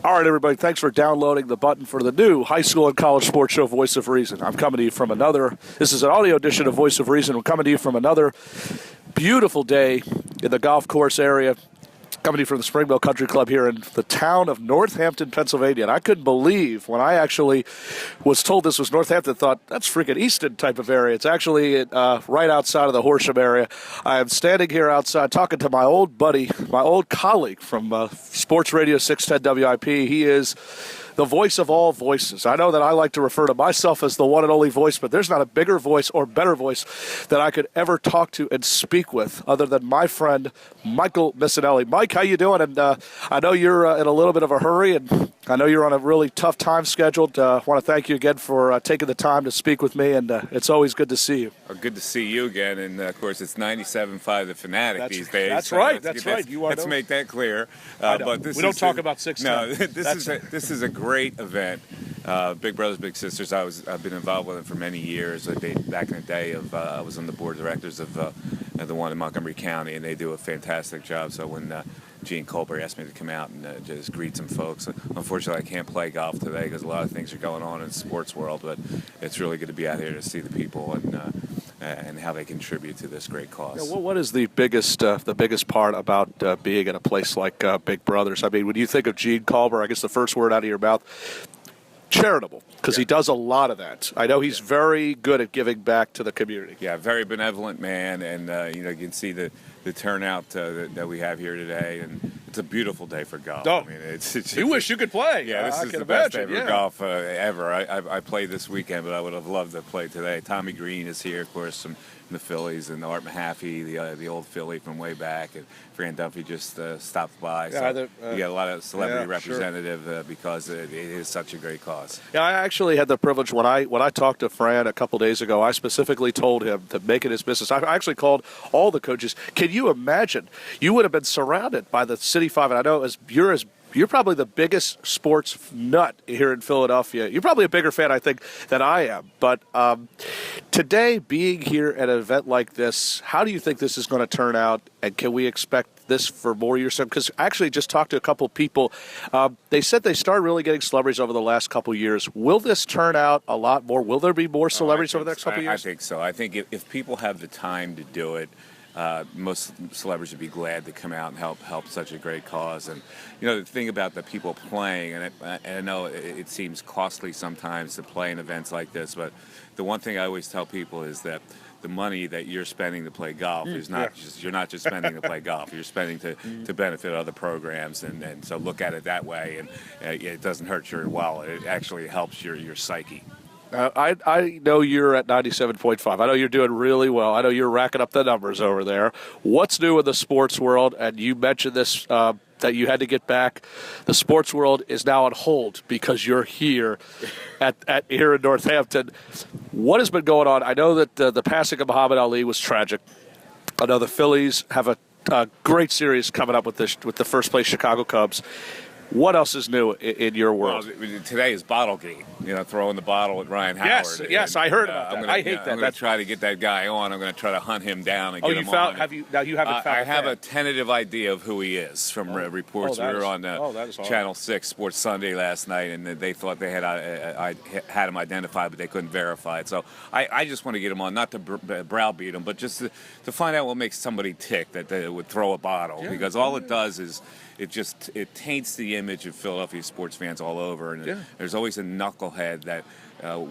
All right, everybody, thanks for downloading the button for the new high school and college sports show, Voice of Reason. I'm coming to you from this is an audio edition of Voice of Reason. I'm coming to you from another beautiful day in the golf course area. Coming to you from the Springville Country Club here in the town of Northampton, Pennsylvania. And I couldn't believe when I actually was told this was Northampton, thought that's freaking Easton type of area. It's actually right outside of the Horsham area. I am standing here outside talking to my old buddy, my old colleague from Sports Radio 610 WIP. He is the voice of all voices. I know that I like to refer to myself as the one and only voice, but there's not a bigger voice or better voice that I could ever talk to and speak with other than my friend Michael Missinelli. Mike, how you doing? And I know you're in a little bit of a hurry, and I know you're on a really tough time scheduled. I want to thank you again for taking the time to speak with me, and it's always good to see you. Good to see you again, and of course it's 97.5 The Fanatic these days. That's right. That's right. Let's make that clear. But we don't talk about 610. No, this is a great event. Big Brothers Big Sisters. I've been involved with them for many years. Back in the day, I was on the board of directors of the one in Montgomery County, and they do a fantastic job. So when Gene Colbert asked me to come out and just greet some folks. Unfortunately, I can't play golf today because a lot of things are going on in the sports world, but it's really good to be out here to see the people and how they contribute to this great cause. Yeah, well, what is the biggest part about being in a place like Big Brothers? I mean, when you think of Gene Colbert, I guess the first word out of your mouth, charitable, because he does a lot of that. I know he's very good at giving back to the community. Yeah, very benevolent man, and you can see the turnout that we have here today, and it's a beautiful day for golf. Oh, I mean, you wish you could play. Yeah, this is the best day for golf ever. I played this weekend, but I would have loved to play today. Tommy Green is here, of course, from the Phillies, and Art Mahaffey, the old Philly from way back, and Fran Dunphy just stopped by. So you got a lot of celebrity representative because it is such a great cause. Yeah, I actually had the privilege when I talked to Fran a couple days ago. I specifically told him to make it his business. I actually called all the coaches. Can you imagine? You would have been surrounded by the City Five, and I know you're probably the biggest sports nut here in Philadelphia. You're probably a bigger fan, I think, than I am. But today, being here at an event like this, how do you think this is going to turn out? And can we expect this for more years? Because I actually just talked to a couple people. They said they started really getting celebrities over the last couple of years. Will this turn out a lot more? Will there be more celebrities over the next couple of years? I think so. I think if people have the time to do it, most celebrities would be glad to come out and help such a great cause. And the thing about the people playing, and I know it seems costly sometimes to play in events like this, but the one thing I always tell people is that the money that you're spending to play golf is not you're not just spending to play golf. You're spending to benefit other programs, and so look at it that way. And it doesn't hurt your wallet. It actually helps your psyche. I know you're at 97.5. I know you're doing really well. I know you're racking up the numbers over there. What's new in the sports world? And you mentioned this, that you had to get back. The sports world is now on hold because you're here here in Northampton. What has been going on? I know that the passing of Muhammad Ali was tragic. I know the Phillies have a great series coming up with the first place Chicago Cubs. What else is new in your world? Well, today is Bottlegate. Throwing the bottle at Ryan Howard. Yes, I heard about that. I hate that. I'm going to try to get that guy on. I'm going to try to hunt him down and get him on. You haven't found? I have a tentative idea of who he is from reports. We were on Channel 6 Sports Sunday last night, and they thought they had him identified, but they couldn't verify it. So I just want to get him on, not to browbeat him, but just to find out what makes somebody tick that they would throw a bottle. Because all it does is it taints the image of Philadelphia sports fans all over, and there's always a knucklehead that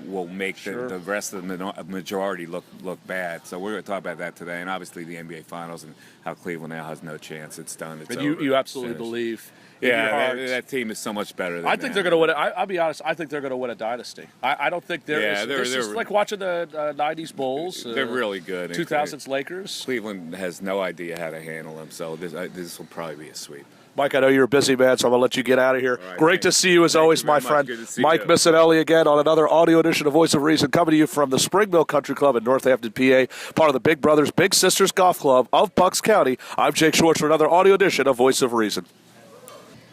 will make the rest of the majority look bad. So we're going to talk about that today, and obviously the NBA Finals and how Cleveland now has no chance. It's done. It's over. You absolutely believe. That team is so much better than I think they're going to win it. I'll be honest. I think they're going to win a dynasty. I don't think they're like watching the 90s Bulls. They're really good. 2000s Lakers. Cleveland has no idea how to handle them, so this will probably be a sweep. Mike, I know you're a busy man, so I'm going to let you get out of here. Right, great to see you as always, my friend. Mike Missinelli again on another audio edition of Voice of Reason, coming to you from the Springville Country Club in Northampton, PA, part of the Big Brothers Big Sisters Golf Club of Bucks County. I'm Jake Schwartz for another audio edition of Voice of Reason.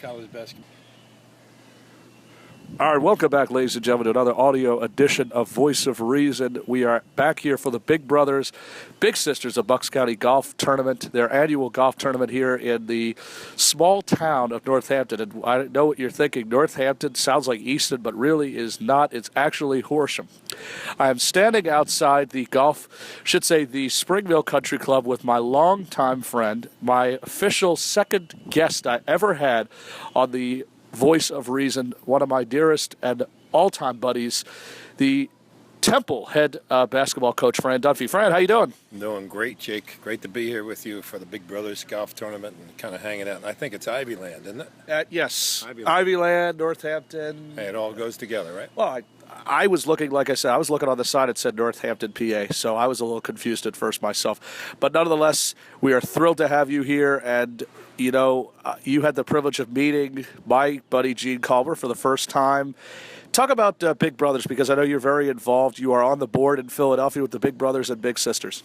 College basketball. All right, welcome back, ladies and gentlemen, to another audio edition of Voice of Reason. We are back here for the Big Brothers, Big Sisters of Bucks County Golf Tournament, their annual golf tournament here in the small town of Northampton. And I know what you're thinking. Northampton sounds like Easton, but really is not. It's actually Horsham. I am standing outside the the Springville Country Club with my longtime friend, my official second guest I ever had on the Voice of Reason, one of my dearest and all-time buddies, the Temple head basketball coach, Fran Dunphy. Fran, how you doing? Doing great, Jake. Great to be here with you for the Big Brothers Golf Tournament and kind of hanging out. And I think it's Ivyland, isn't it? Yes. Ivyland, Northampton. Hey, it all goes together, right? Well, I was looking, like I said, I was looking on the side. It said Northampton, PA, so I was a little confused at first myself. But nonetheless, we are thrilled to have you here. And, you know, you had the privilege of meeting my buddy Gene Culver for the first time. Talk about Big Brothers, because I know you're very involved. You are on the board in Philadelphia with the Big Brothers and Big Sisters.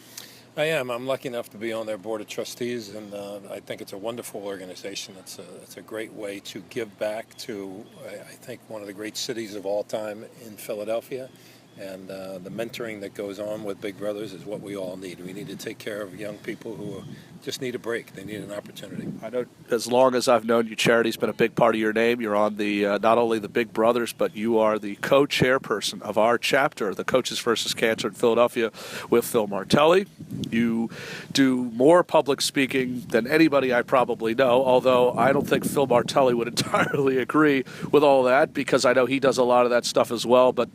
I am. I'm lucky enough to be on their board of trustees, and I think it's a wonderful organization. It's a great way to give back to, I think, one of the great cities of all time in Philadelphia. And the mentoring that goes on with Big Brothers is what we all need. We need to take care of young people who just need a break. They need an opportunity. I know as long as I've known you, charity's been a big part of your name. You're on the not only the Big Brothers, but you are the co-chairperson of our chapter, the Coaches versus Cancer in Philadelphia, with Phil Martelli. You do more public speaking than anybody I probably know, although I don't think Phil Martelli would entirely agree with all that, because I know he does a lot of that stuff as well. But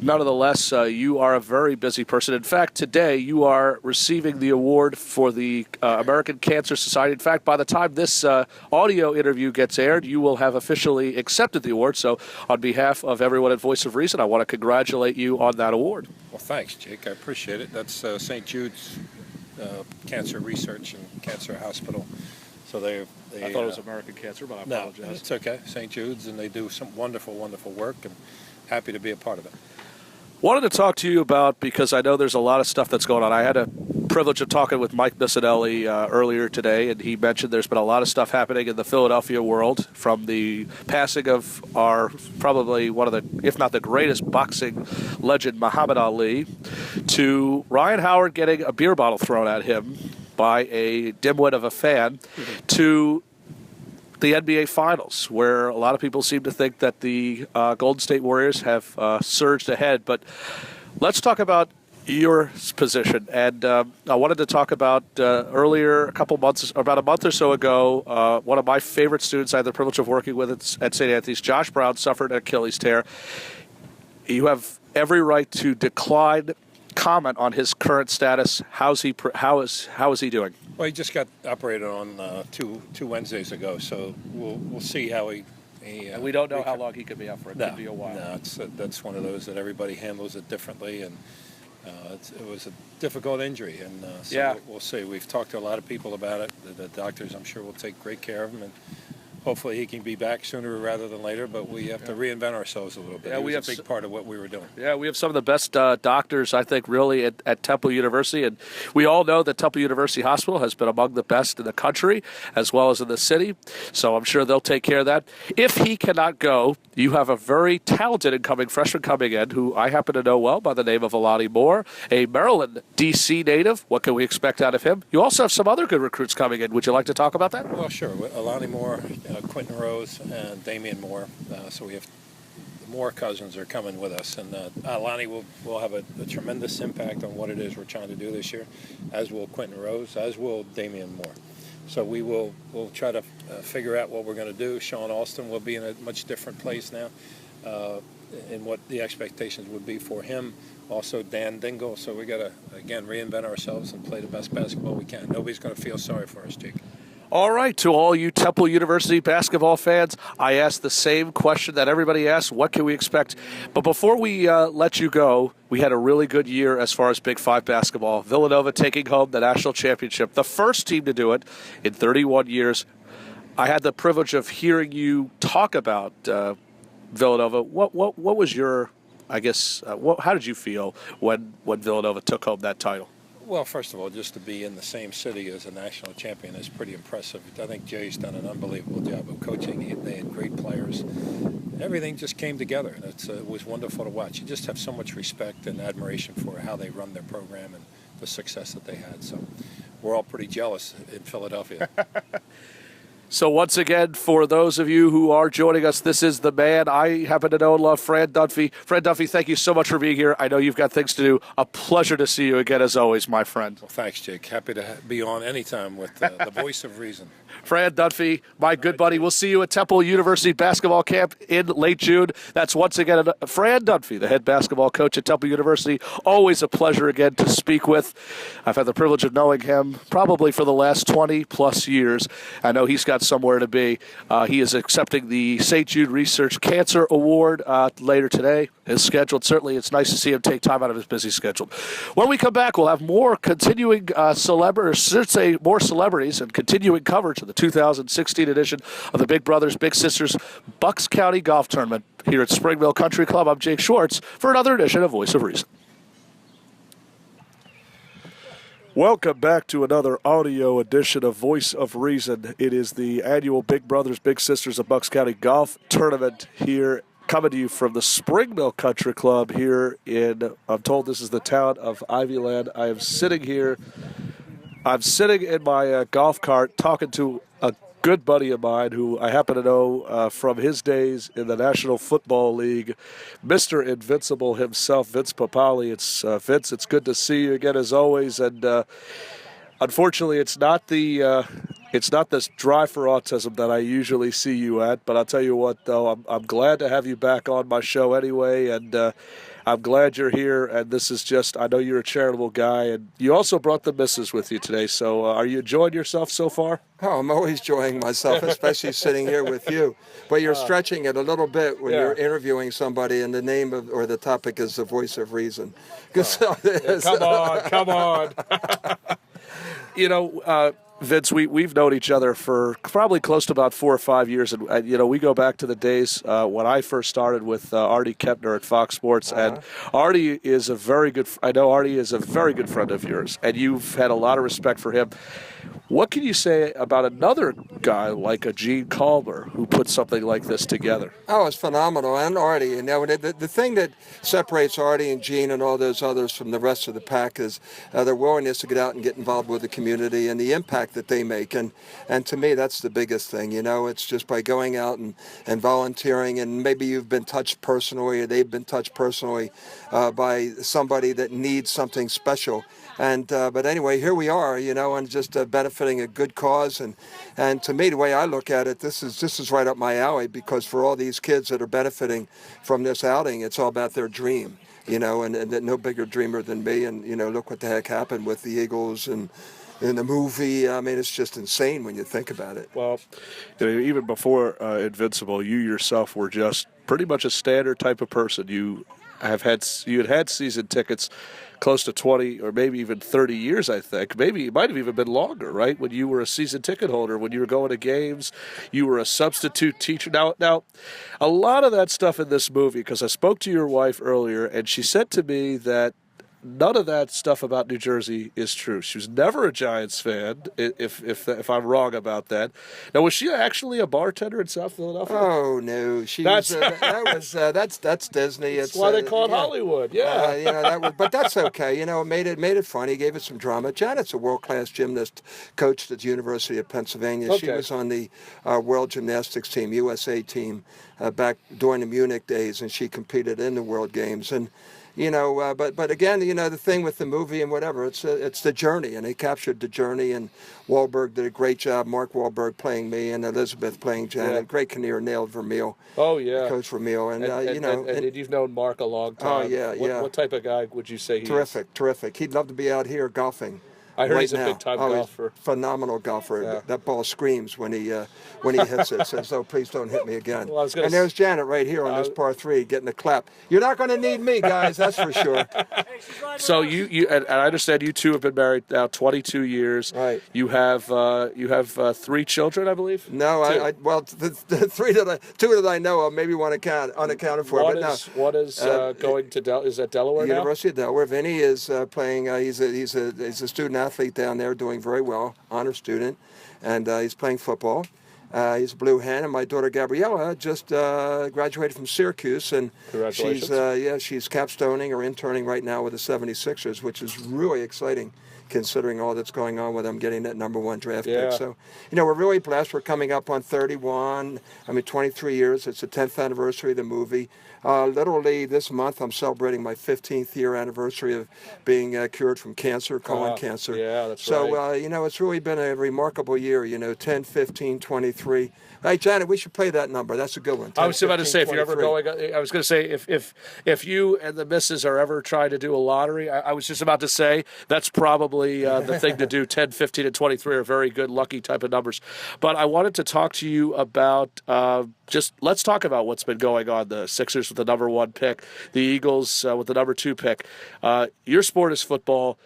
nonetheless, you are a very busy person. In fact, today you are receiving the award for the American Cancer Society. In fact, by the time this audio interview gets aired, you will have officially accepted the award. So on behalf of everyone at Voice of Reason, I want to congratulate you on that award. Well, thanks, Jake. I appreciate it. That's St. Jude's Cancer Research and Cancer Hospital. So they I thought it was American Cancer, but I apologize. No, it's okay. St. Jude's, and they do some wonderful, wonderful work, and happy to be a part of it. Wanted to talk to you about, because I know there's a lot of stuff that's going on. I had a privilege of talking with Mike Missinelli earlier today, and he mentioned there's been a lot of stuff happening in the Philadelphia world, from the passing of our probably one of the, if not the greatest boxing legend, Muhammad Ali, to Ryan Howard getting a beer bottle thrown at him by a dimwit of a fan, to the NBA Finals, where a lot of people seem to think that the Golden State Warriors have surged ahead. But let's talk about your position. And I wanted to talk about earlier, about a month or so ago, one of my favorite students I had the privilege of working with at St. Anthony's, Josh Brown, suffered an Achilles tear. You have every right to decline comment on his current status. How is he doing? Well, he just got operated on two Wednesdays ago, so we'll see how he and we don't know how long he could be out for. It could be a while. No, that's one of those that everybody handles it differently, and it was a difficult injury, and so we'll see. We've talked to a lot of people about it. The doctors, I'm sure, will take great care of him, and hopefully he can be back sooner rather than later, but we have to reinvent ourselves a little bit. It was a big part of what we were doing. Yeah, we have some of the best doctors, I think, really, at Temple University. And we all know that Temple University Hospital has been among the best in the country as well as in the city. So I'm sure they'll take care of that. If he cannot go, you have a very talented incoming freshman coming in who I happen to know well by the name of Alani Moore, a Maryland, D.C. native. What can we expect out of him? You also have some other good recruits coming in. Would you like to talk about that? Well, sure. Alani Moore, Quentin Rose, and Damian Moore. So we have the Moore cousins are coming with us, and Alani will have a tremendous impact on what it is we're trying to do this year, as will Quentin Rose, as will Damian Moore. So we'll try to figure out what we're going to do. Sean Alston will be in a much different place now, in what the expectations would be for him. Also Dan Dingle. So we got to again reinvent ourselves and play the best basketball we can. Nobody's going to feel sorry for us, Jake. All right, to all you Temple University basketball fans, I asked the same question that everybody asks, what can we expect? But before we let you go, we had a really good year as far as Big Five basketball. Villanova taking home the national championship, the first team to do it in 31 years. I had the privilege of hearing you talk about Villanova. What was your, I guess, how did you feel when Villanova took home that title? Well, first of all, just to be in the same city as a national champion is pretty impressive. I think Jay's done an unbelievable job of coaching. They had great players, everything just came together. And it was wonderful to watch. You just have so much respect and admiration for how they run their program and the success that they had. So we're all pretty jealous in Philadelphia. So once again, for those of you who are joining us, this is the man I happen to know and love, Fran Dunphy. Fran Dunphy, thank you so much for being here. I know you've got things to do. A pleasure to see you again, as always, my friend. Well, thanks, Jake. Happy to be on anytime with the voice of reason. Fran Dunphy, my good buddy. We'll see you at Temple University basketball camp in late June. That's once again Fran Dunphy, the head basketball coach at Temple University. Always a pleasure again to speak with. I've had the privilege of knowing him probably for the last 20-plus years. I know he's got somewhere to be. He is accepting the St. Jude Research Cancer Award later today. Is scheduled. Certainly, it's nice to see him take time out of his busy schedule. When we come back, we'll have more continuing more celebrities and continuing coverage of the 2016 edition of the Big Brothers Big Sisters Bucks County Golf Tournament here at Springville Country Club. I'm Jake Schwartz for another edition of Voice of Reason. Welcome back to another audio edition of Voice of Reason. It is the annual Big Brothers Big Sisters of Bucks County Golf Tournament here, coming to you from the Springville Country Club here in, I'm told this is the town of Ivyland. I am sitting here. I'm sitting in my golf cart talking to a good buddy of mine who I happen to know from his days in the National Football League, Mr. Invincible himself, Vince Papale. It's Vince, it's good to see you again as always. And unfortunately, it's not this Drive for Autism that I usually see you at. But I'll tell you what, though, I'm glad to have you back on my show anyway. And I'm glad you're here, and this is just, I know you're a charitable guy, and you also brought the missus with you today, so are you enjoying yourself so far? Oh, I'm always enjoying myself, especially sitting here with you. But you're stretching it a little bit when you're interviewing somebody, and the name of, or the topic is the Voice of Reason. Come on. You know, Vince, we've known each other for probably close to about 4 or 5 years, and you know, we go back to the days when I first started with Artie Kepner at Fox Sports, and Artie is a very good. I know Artie is a very good friend of yours, and you've had a lot of respect for him. What can you say about another guy like a Gene Calmer who put something like this together? Oh, it's phenomenal. And Artie, you know, the thing that separates Artie and Gene and all those others from the rest of the pack is their willingness to get out and get involved with the community and the impact that they make. And to me, that's the biggest thing. You know, it's just by going out and volunteering, and maybe you've been touched personally or they've been touched personally by somebody that needs something special. And but anyway, here we are, you know, and just benefiting a good cause. And to me, the way I look at it, this is right up my alley, because for all these kids that are benefiting from this outing, it's all about their dream, you know, and no bigger dreamer than me. And, you know, look what the heck happened with the Eagles and in the movie. I mean, it's just insane when you think about it. Well, you know, even before Invincible, you yourself were just pretty much a standard type of person. You had season tickets close to 20 or maybe even 30 years, I think. Maybe it might have even been longer, right? When you were a season ticket holder, when you were going to games, you were a substitute teacher. Now, a lot of that stuff in this movie, because I spoke to your wife earlier, and she said to me that none of that stuff about New Jersey is true. She was never a Giants fan, if I'm wrong about that. Now, was she actually a bartender in South Philadelphia? Oh no, that's Disney. That's why they call it Hollywood. Yeah, you know, but that's okay. You know, it made it funny. Gave it some drama. Janet's a world-class gymnast, coached at the University of Pennsylvania. Okay. She was on the World Gymnastics team, USA team, back during the Munich days, and she competed in the World Games. And you know, but again, you know, the thing with the movie and whatever, it's the journey, and they captured the journey. And Wahlberg did a great job. Mark Wahlberg playing me, and Elizabeth playing Janet. Yeah. Great Kinnear nailed Vermeil. Oh yeah, Coach Vermeil, and you know, and you've known Mark a long time. Oh yeah, What type of guy would you say he is? Terrific. He'd love to be out here golfing. I heard right he's a now. big-time golfer. Phenomenal golfer. Yeah. That ball screams when he hits it. Says, "Oh, please don't hit me again." Well, and there's Janet right here on this par 3 getting the clap. You're not going to need me, guys. That's for sure. So you and I understand you two have been married now 22 years. Right. You have 3 children, I believe. No, the 2 that I know of, maybe one unaccounted for. One is going to is that Delaware now? University of Delaware. Vinny is playing. He's a student athlete down there, doing very well, honor student, and he's playing football. He's a blue hen, and my daughter Gabriella just graduated from Syracuse, and Congratulations. she's capstoning or interning right now with the 76ers, which is really exciting considering all that's going on with them getting that number 1 draft pick. So, we're really blessed. We're coming up on 23 years. It's the 10th anniversary of the movie. Literally this month, I'm celebrating my 15th year anniversary of being cured from cancer, colon cancer. Yeah, that's so, right. it's really been a remarkable year, 10, 15, 23. Hey, Janet, we should play that number. That's a good one. 10, I was about to 15, say, if you're ever 23. going, I was going to say, if you and the missus are ever trying to do a lottery, I was just about to say, that's probably the thing to do. 10, 15, and 23 are very good, lucky type of numbers. But I wanted to talk to you about let's talk about what's been going on. The Sixers with the number 1 pick, the Eagles with the number 2 pick. Your sport is football.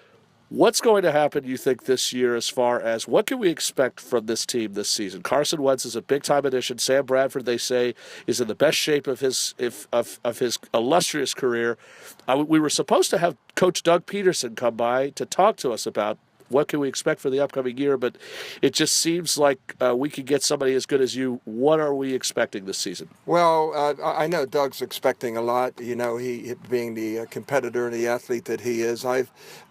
What's going to happen, you think, this year as far as what can we expect from this team this season? Carson Wentz is a big-time addition. Sam Bradford, they say, is in the best shape of his illustrious career. We were supposed to have Coach Doug Peterson come by to talk to us about what can we expect for the upcoming year, but it just seems like we could get somebody as good as you. What are we expecting this season? Well, I know Doug's expecting a lot, he being the competitor and the athlete that he is.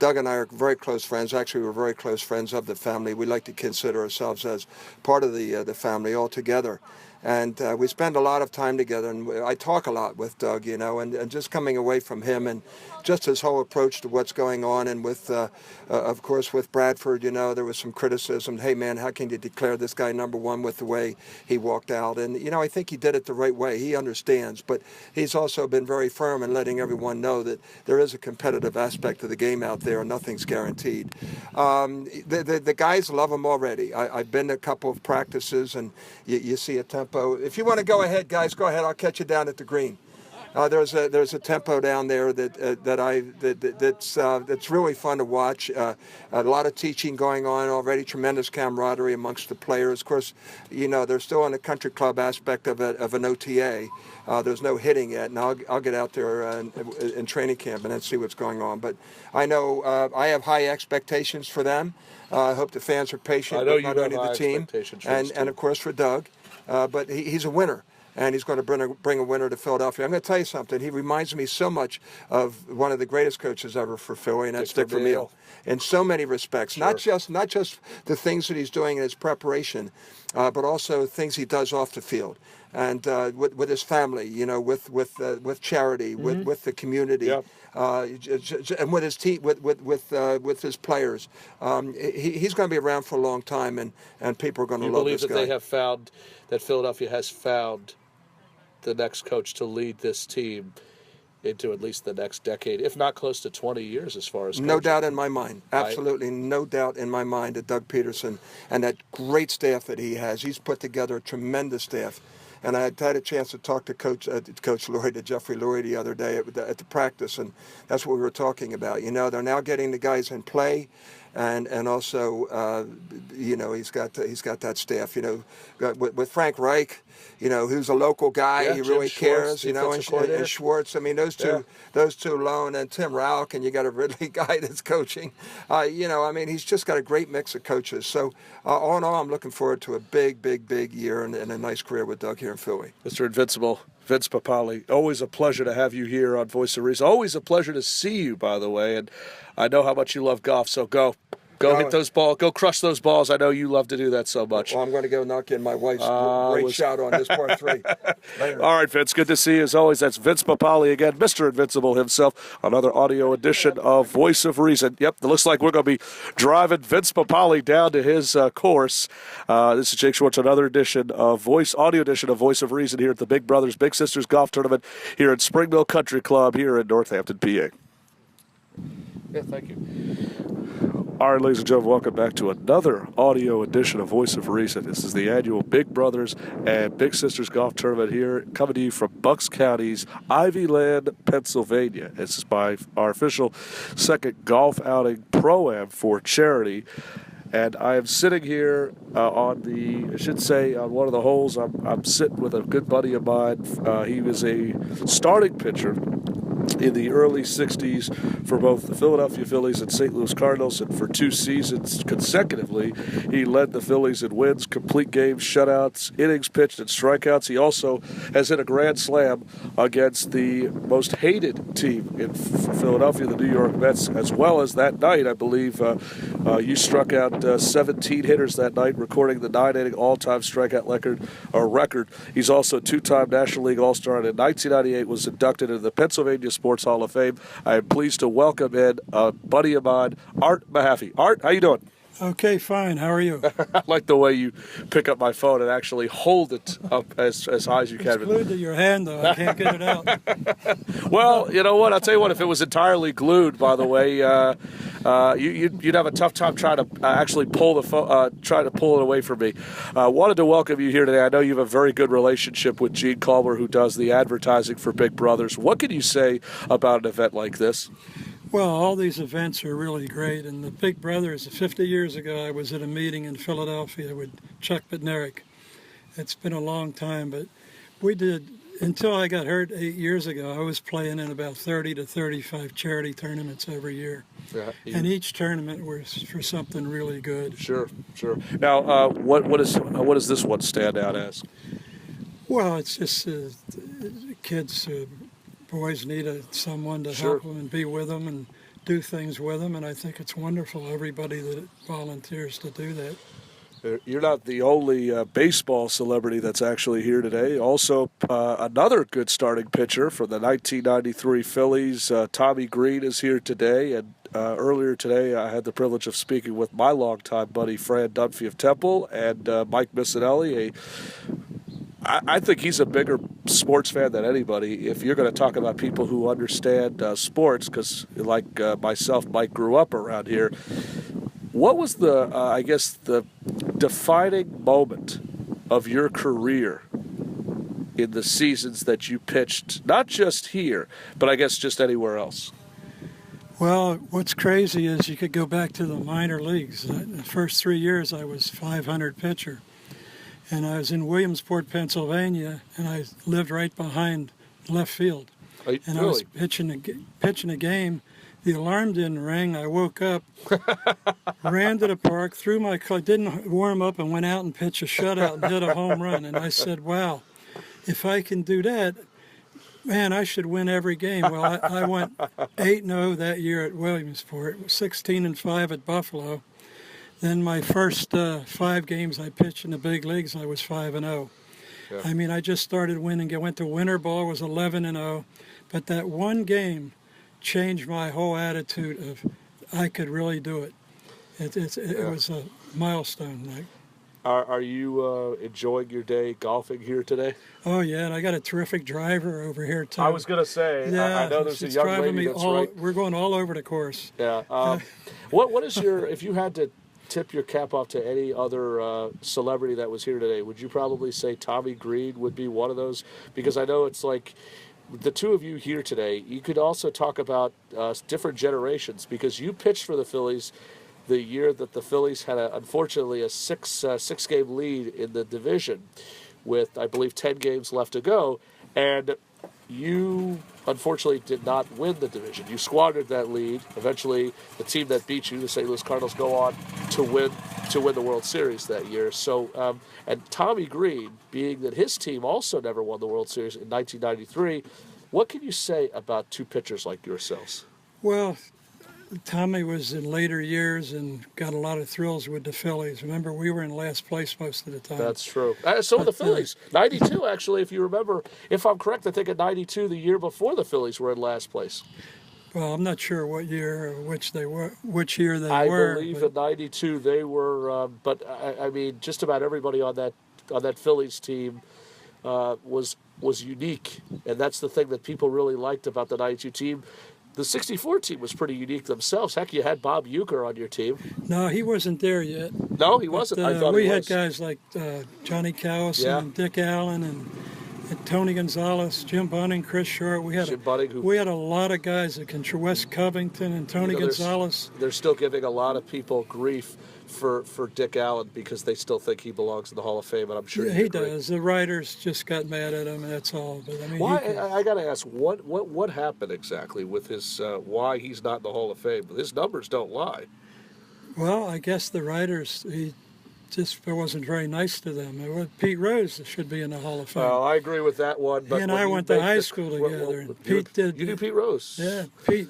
Doug and I are very close friends. Actually, we're very close friends of the family. We like to consider ourselves as part of the family altogether. And we spend a lot of time together, and I talk a lot with Doug, and just coming away from him and just his whole approach to what's going on. And with, of course, with Bradford, there was some criticism. Hey, man, how can you declare this guy number 1 with the way he walked out? And, I think he did it the right way. He understands, but he's also been very firm in letting everyone know that there is a competitive aspect of the game out there and nothing's guaranteed. The guys love him already. I've been to a couple of practices, and you see a tempo. If you want to go ahead, guys, go ahead. I'll catch you down at the green. There's a tempo down there that's really fun to watch. A lot of teaching going on already. Tremendous camaraderie amongst the players. Of course, they're still in the country club aspect of an OTA. There's no hitting yet, and I'll get out there in training camp and then see what's going on. But I know I have high expectations for them. I hope the fans are patient. I know you not have only high the team expectations for and this team. and of course for Doug. But he's a winner, and he's going to bring a winner to Philadelphia. I'm going to tell you something. He reminds me so much of one of the greatest coaches ever for Philly, and that's Dick Vermeil. In so many respects, sure. not just the things that he's doing in his preparation, but also things he does off the field. And with his family, with charity, Mm-hmm. with the community, Yep. And with his team, with his players, he's going to be around for a long time, and people are going to love this guy. You believe that Philadelphia has found the next coach to lead this team into at least the next decade, if not close to 20 years as far as coaching? No doubt in my mind. Absolutely no doubt in my mind that Doug Peterson and that great staff that he has. He's put together a tremendous staff. And I had a chance to talk to Coach Lurie, to Jeffrey Lurie the other day at the practice, and that's what we were talking about. They're now getting the guys in play, and also, he's got that staff. With Frank Reich, who's a local guy, he really cares. And Schwartz. I mean, those two alone, and Tim Rauch, and you got a Ridley guy that's coaching. He's just got a great mix of coaches. So all in all, I'm looking forward to a big year and a nice career with Doug here in Philly. Mr. Invincible, Vince Papale, always a pleasure to have you here on Voice of Reason. Always a pleasure to see you, by the way. And I know how much you love golf, so go hit those balls. Go crush those balls. I know you love to do that so much. Well, I'm going to go knock in my wife's great shot on this par 3. All right, Vince. Good to see you as always. That's Vince Papale again, Mr. Invincible himself. Another audio edition of Voice of Reason. Yep, it looks like we're going to be driving Vince Papale down to his course. This is Jake Schwartz, another audio edition of Voice of Reason here at the Big Brothers Big Sisters Golf Tournament here at Springville Country Club here in Northampton, PA. Yeah, thank you. All right, ladies and gentlemen, welcome back to another audio edition of Voice of Reason. This is the annual Big Brothers and Big Sisters Golf Tournament here, coming to you from Bucks County's Ivyland, Pennsylvania. This is our official second golf outing pro-am for charity. And I am sitting here on one of the holes. I'm sitting with a good buddy of mine. He was a starting pitcher in the early 60s for both the Philadelphia Phillies and St. Louis Cardinals, and for 2 seasons consecutively, he led the Phillies in wins, complete games, shutouts, innings pitched, and strikeouts. He also has hit a grand slam against the most hated team in Philadelphia, the New York Mets, as well as that night, I believe, you struck out 17 hitters that night, recording the 9-inning all-time strikeout record. He's also a 2-time National League All-Star, and in 1998 was inducted into the Pennsylvania Sports Hall of Fame. I am pleased to welcome in a buddy of mine, Art Mahaffey. Art, how you doing? Okay, fine. How are you? I like the way you pick up my phone and actually hold it up as high as you can. It's glued to your hand, though. I can't get it out. Well, you know what? I'll tell you what. If it was entirely glued, by the way, you'd have a tough time trying to actually pull the try to pull it away from me. Wanted to welcome you here today. I know you have a very good relationship with Gene Culver, who does the advertising for Big Brothers. What can you say about an event like this? Well, all these events are really great. And the Big Brothers, 50 years ago, I was at a meeting in Philadelphia with Chuck Bednarik. It's been a long time, but we did, until I got hurt 8 years ago, I was playing in about 30 to 35 charity tournaments every year. Yeah, and each tournament was for something really good. Sure. Now, what does this one stand out as? Well, it's just kids... boys need someone to help them and be with them and do things with them, and I think it's wonderful, everybody that volunteers to do that. You're not the only baseball celebrity that's actually here today. Also, another good starting pitcher for the 1993 Phillies, Tommy Green, is here today. And earlier today, I had the privilege of speaking with my longtime buddy, Fran Dunphy of Temple, and Mike Missinelli, I think he's a bigger sports fan than anybody. If you're going to talk about people who understand sports, because like myself, Mike grew up around here. What was the defining moment of your career in the seasons that you pitched, not just here, but I guess just anywhere else? Well, what's crazy is you could go back to the minor leagues. The first 3 years I was .500 pitcher. And I was in Williamsport, Pennsylvania, and I lived right behind left field. And I was pitching a game. The alarm didn't ring. I woke up, ran to the park, threw my car, didn't warm up, and went out and pitched a shutout and hit a home run. And I said, wow, if I can do that, man, I should win every game. Well, I went 8-0 that year at Williamsport, 16-5 at Buffalo. Then my first 5 games I pitched in the big leagues, I was 5-0. Yeah. I mean, I just started winning. I went to winter ball, was 11-0. But that one game changed my whole attitude of I could really do it. It was a milestone. Like, Are you enjoying your day golfing here today? Oh, yeah, and I got a terrific driver over here, too. I was going to say, yeah, I know there's a young lady that's right. We're going all over the course. Yeah. What is your, if you had to tip your cap off to any other celebrity that was here today, would you probably say Tommy Green would be one of those? Because I know it's like the two of you here today, you could also talk about different generations, because you pitched for the Phillies the year that the Phillies had, unfortunately, a six-game lead in the division with, I believe, 10 games left to go, and you unfortunately did not win the division. You squandered that lead. Eventually, the team that beat you, the St. Louis Cardinals, go on to win the World Series that year. So, and Tommy Green, being that his team also never won the World Series in 1993, what can you say about two pitchers like yourselves? Well, Tommy was in later years and got a lot of thrills with the Phillies. Remember, we were in last place most of the time. That's true. So were the Phillies. 92, actually, if you remember. If I'm correct, I think in 92, the year before the Phillies were in last place. Well, I'm not sure what year or which year they I were. I believe in 92 they were, but I mean, just about everybody on that Phillies team was unique, and that's the thing that people really liked about the 92 team. The 64 team was pretty unique themselves. Heck, you had Bob Uecker on your team. No, he wasn't there yet. No, he wasn't. I thought we he had was. guys like Johnny Cowison and Dick Allen and Tony Gonzalez, Jim Bunning, Chris Short. We had a lot of guys that can. Wes Covington and Tony Gonzalez. They're still giving a lot of people grief for Dick Allen because they still think he belongs in the Hall of Fame, and I'm sure he does. The writers just got mad at him, and that's all. But I mean, I got to ask, what happened exactly with his why he's not in the Hall of Fame? His numbers don't lie. Well, I guess the writers, he just wasn't very nice to them. Pete Rose should be in the Hall of Fame. Well, I agree with that one. But he and I went to high school together. You knew Pete Rose? Yeah, Pete.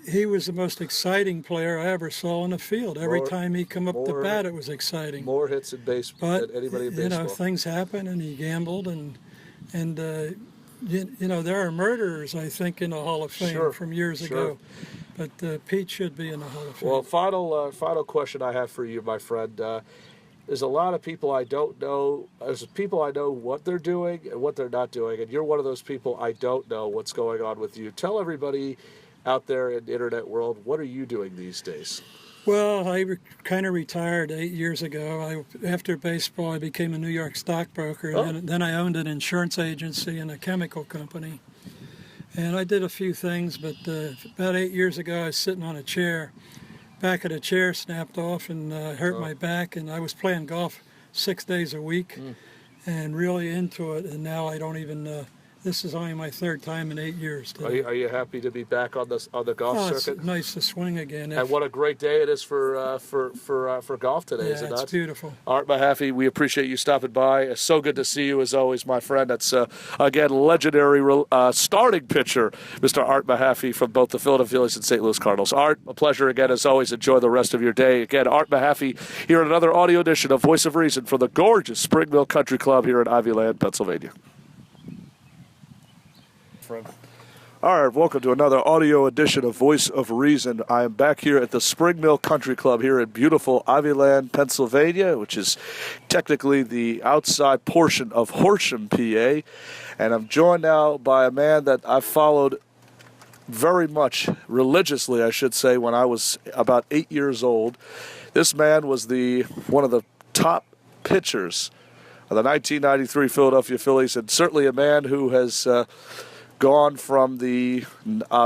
He was the most exciting player I ever saw on the field. Every time he come up to bat, it was exciting. More hits in baseball than anybody in baseball. Things happen, and he gambled, and there are murderers, I think, in the Hall of Fame from years ago. But Pete should be in the Hall of Fame. Well, final question I have for you, my friend. There's a lot of people I don't know. There's people I know what they're doing and what they're not doing, and you're one of those people I don't know what's going on with you. Tell everybody out there in the internet world, what are you doing these days? Well, I kind of retired 8 years ago. After baseball, I became a New York stockbroker, and then I owned an insurance agency and a chemical company. And I did a few things, but about 8 years ago, I was sitting on a chair. Back of the chair snapped off and hurt my back, and I was playing golf 6 days a week and really into it, and now I don't even this is only my third time in 8 years. Are you happy to be back on the golf circuit? It's nice to swing again. And what a great day it is for golf today, is it not? Yeah, it's beautiful. Art Mahaffey, we appreciate you stopping by. It's so good to see you as always, my friend. That's again legendary starting pitcher, Mr. Art Mahaffey from both the Philadelphia Phillies and St. Louis Cardinals. Art, a pleasure again as always. Enjoy the rest of your day. Again, Art Mahaffey here in another audio edition of Voice of Reason for the gorgeous Spring Mill Country Club here in Ivyland, Pennsylvania. All right, welcome to another audio edition of Voice of Reason. I am back here at the Spring Mill Country Club here in beautiful Ivyland, Pennsylvania, which is technically the outside portion of Horsham, PA. And I'm joined now by a man that I've followed very much religiously, I should say, when I was about 8 years old. This man was one of the top pitchers of the 1993 Philadelphia Phillies, and certainly a man who has gone from the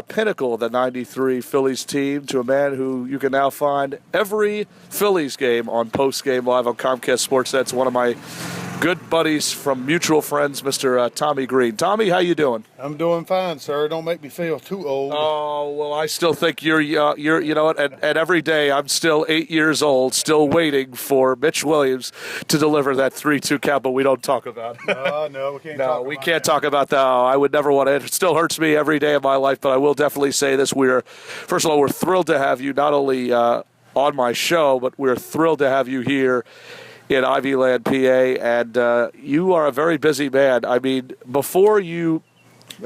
pinnacle of the 93 Phillies team to a man who you can now find every Phillies game on Post Game Live on Comcast Sportsnet. It's one of my good buddies from mutual friends, Mr. Tommy Green. Tommy, how you doing? I'm doing fine, sir. Don't make me feel too old. Oh, well, I still think you're you know what, and every day I'm still 8 years old, still waiting for Mitch Williams to deliver that 3-2 count, but we don't talk about it. No, we can't talk about No, we can't talk about that. I would never want to. It still hurts me every day of my life, but I will definitely say this. First of all, we're thrilled to have you not only on my show, but we're thrilled to have you here in Ivyland, PA, and you are a very busy man. I mean,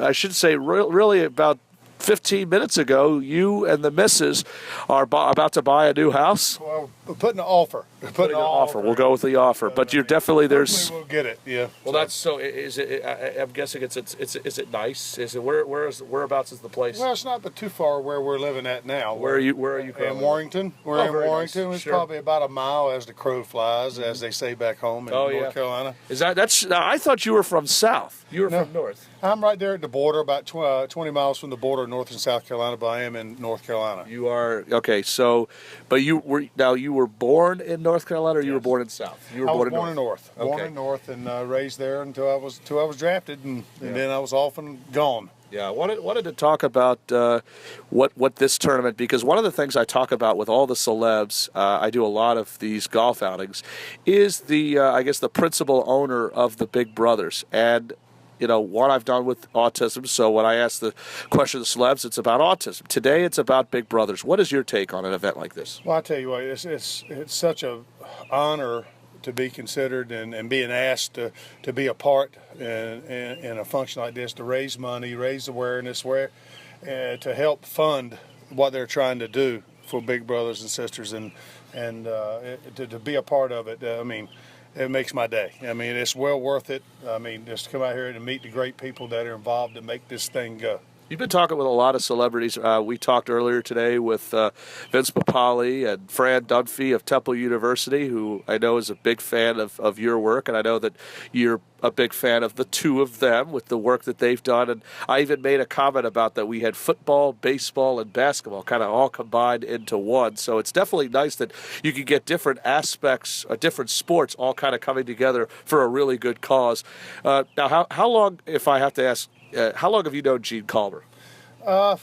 I should say really about 15 minutes ago, you and the missus are about to buy a new house. Well, we're putting an offer. Putting an offer. We'll go with the offer, but you're definitely there's. We'll get it. Yeah. Well, that's so. Is it? I'm guessing it's. Is it nice? Is it whereabouts is the place? Well, it's not but too far where we're living at now. Where are you? In Warrington. We're in Warrington. Nice. It's Sure. probably about a mile as the crow flies, as they say back home in North Carolina. Is that's? I thought you were from south. You were from north. I'm right there at the border, about 20 miles from the border of North and South Carolina, but I am in North Carolina. You are okay. So, but you were born in North Carolina, or you were born in South? You were I was born in North. Okay. Born in North and raised there until I was drafted, and then I was off and gone. Yeah, I wanted to talk about what this tournament, because one of the things I talk about with all the celebs, I do a lot of these golf outings, is I guess the principal owner of the Big Brothers. And what I've done with autism. So when I ask the question of the celebs, it's about autism. Today, it's about Big Brothers. What is your take on an event like this? Well, I tell you what, it's such an honor to be considered and being asked to be a part in a function like this, to raise money, raise awareness, to help fund what they're trying to do for Big Brothers and Sisters, and to be a part of it. I mean, it makes my day. I mean, it's well worth it. I mean, just to come out here and meet the great people that are involved to make this thing go. You've been talking with a lot of celebrities. We talked earlier today with Vince Papale and Fran Dunphy of Temple University, who I know is a big fan of your work, and I know that you're a big fan of the two of them with the work that they've done. And I even made a comment about that we had football, baseball, and basketball kind of all combined into one. So it's definitely nice that you can get different aspects, different sports all kind of coming together for a really good cause. Now, how long, if I have to ask, how long have you known Gene Calmer? I